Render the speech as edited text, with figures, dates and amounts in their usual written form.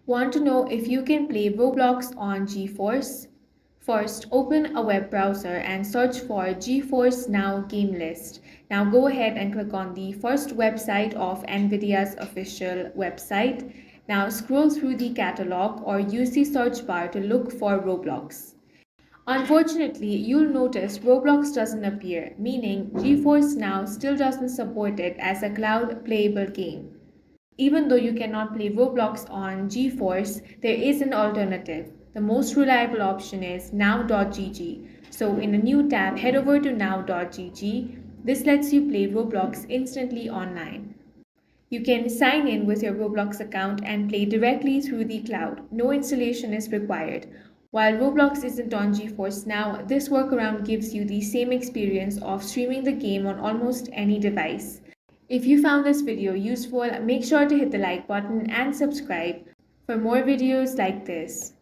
Want to know if you can play Roblox on GeForce? First, open a web browser and search for GeForce Now game list. Now go ahead and click on the first website of NVIDIA's official website. Now scroll through the catalog or use the search bar to look for Roblox. Unfortunately, you'll notice Roblox doesn't appear, meaning GeForce Now still doesn't support it as a cloud playable game. Even though you cannot play Roblox on GeForce, there is an alternative. The most reliable option is now.gg. So in a new tab, head over to now.gg. This lets you play Roblox instantly online. You can sign in with your Roblox account and play directly through the cloud. No installation is required. While Roblox isn't on GeForce Now, this workaround gives you the same experience of streaming the game on almost any device. If you found this video useful, make sure to hit the like button and subscribe for more videos like this.